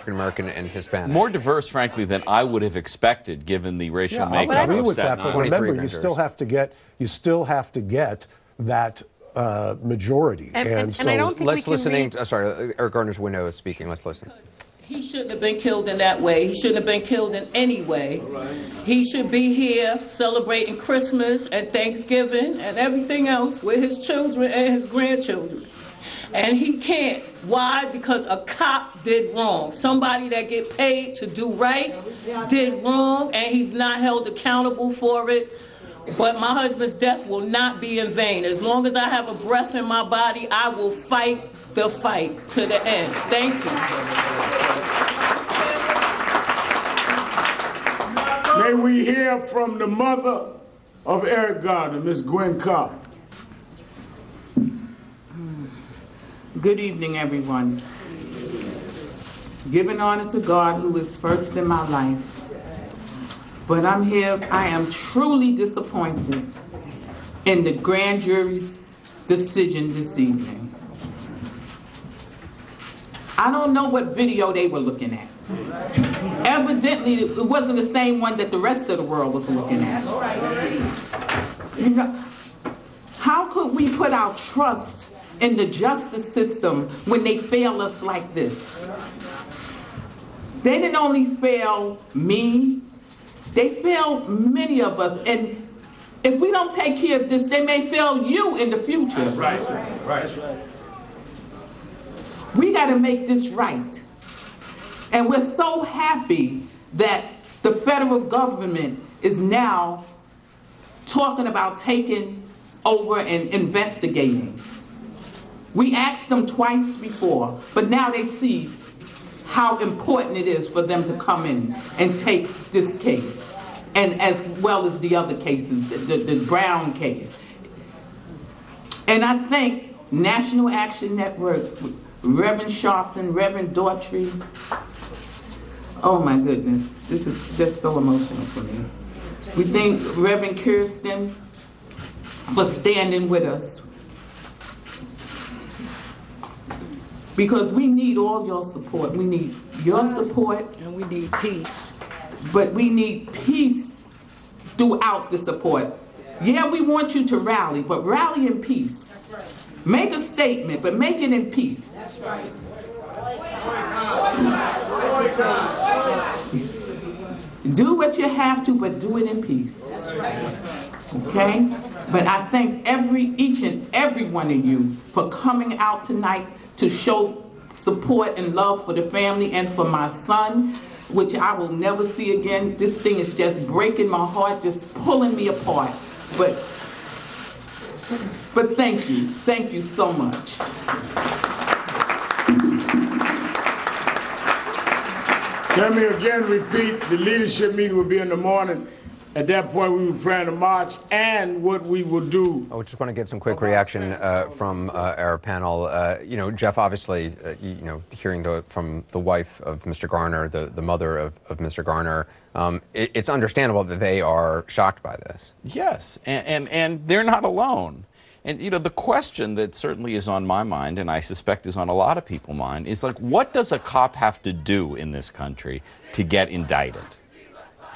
African American and Hispanic. More diverse, frankly, than I would have expected, given the racial makeup. I agree of with that, Staten but Island. remember, you still have to get that majority. And I don't think let's listen. Sorry, Eric Garner's window is speaking. Let's listen. He shouldn't have been killed in that way. He shouldn't have been killed in any way. He should be here celebrating Christmas and Thanksgiving and everything else with his children and his grandchildren. And he can't. Why? Because a cop did wrong. Somebody that get paid to do right did wrong, and he's not held accountable for it. But my husband's death will not be in vain. As long as I have a breath in my body, I will fight the fight to the end. Thank you. May we hear from the mother of Eric Garner, Ms. Gwen Carr. Good evening, everyone. Giving honor to God, who is first in my life. But I'm here, I am truly disappointed in the grand jury's decision this evening. I don't know what video they were looking at. Evidently, it wasn't the same one that the rest of the world was looking at. You know, how could we put our trust in the justice system when they fail us like this? They didn't only fail me, they failed many of us. And if we don't take care of this, they may fail you in the future. That's right. Right. We got to make this right. And we're so happy that the federal government is now talking about taking over and investigating. We asked them twice before, but now they see how important it is for them to come in and take this case, and as well as the other cases, the Brown case. And I thank National Action Network, Reverend Sharpton, Reverend Daughtry. Oh my goodness, this is just so emotional for me. We thank Reverend Kirsten for standing with us, because we need all your support. We need your support. And we need peace. But we need peace throughout the support. Yeah, we want you to rally, but rally in peace. Make a statement, but make it in peace. That's right. Do what you have to, but do it in peace. That's right. Okay? But I thank each and every one of you for coming out tonight to show support and love for the family and for my son, which I will never see again. This thing is just breaking my heart, just pulling me apart. But thank you. Thank you so much. Let me again repeat, the leadership meeting will be in the morning. At that point, we will plan a march and what we will do. I just want to get some quick reaction from our panel. You know, Jeff, obviously, you know, hearing from the wife of Mr. Garner, the mother of Mr. Garner, it's understandable that they are shocked by this. Yes, and they're not alone. And, you know, the question that certainly is on my mind, and I suspect is on a lot of people's mind, is like, what does a cop have to do in this country to get indicted?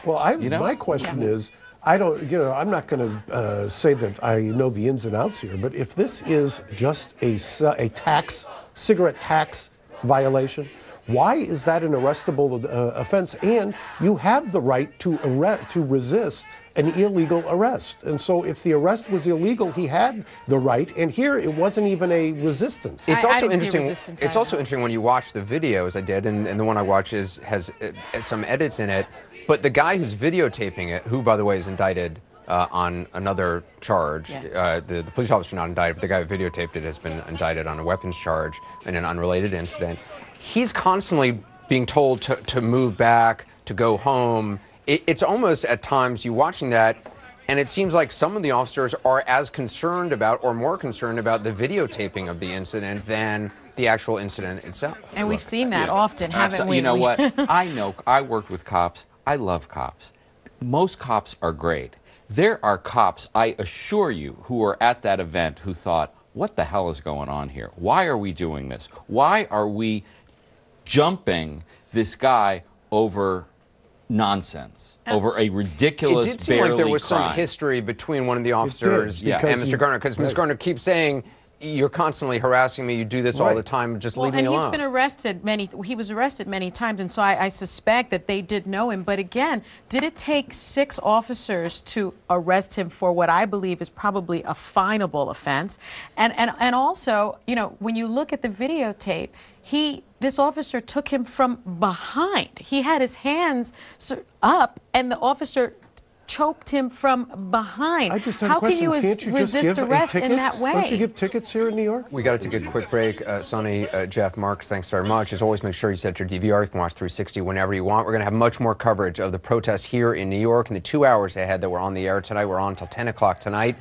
Well, my question is, I'm not going to say that I know the ins and outs here, but if this is just a cigarette tax violation, why is that an arrestable offense? And you have the right to resist an illegal arrest. And so if the arrest was illegal, he had the right. And here it wasn't even a resistance. It's also interesting. It's also interesting when you watch the video, as I did, and the one I watched has some edits in it. But the guy who's videotaping it, who, by the way, is indicted on another charge. Yes. The police officer not indicted, but the guy who videotaped it has been indicted on a weapons charge in an unrelated incident. He's constantly being told to move back, to go home. It's almost at times you watching that, and it seems like some of the officers are as concerned about or more concerned about the videotaping of the incident than the actual incident itself. And we've seen that often, haven't we? You know what? I worked with cops. I love cops. Most cops are great. There are cops, I assure you, who were at that event who thought, what the hell is going on here? Why are we doing this? Why are we jumping this guy over nonsense, over a ridiculous, it did seem like there was crime. some history between one of the officers and Mr. Garner, because Mr. Garner keeps saying, you're constantly harassing me, you do this all the time, just leave me alone. And he's been arrested he was arrested many times, and so I suspect that they did know him. But again, did it take 6 officers to arrest him for what I believe is probably a finable offense? And also, you know, when you look at the videotape, this officer took him from behind. He had his hands up, and the officer choked him from behind. I just have a question. Can't you just resist give arrest a ticket? in that way? Don't you give tickets here in New York? We got to take a quick break. Sonny, Jeff, Marks, thanks very much. As always, make sure you set your DVR. You can watch 360 whenever you want. We're going to have much more coverage of the protests here in New York in the 2 hours ahead that we're on the air tonight. We're on until 10 o'clock tonight.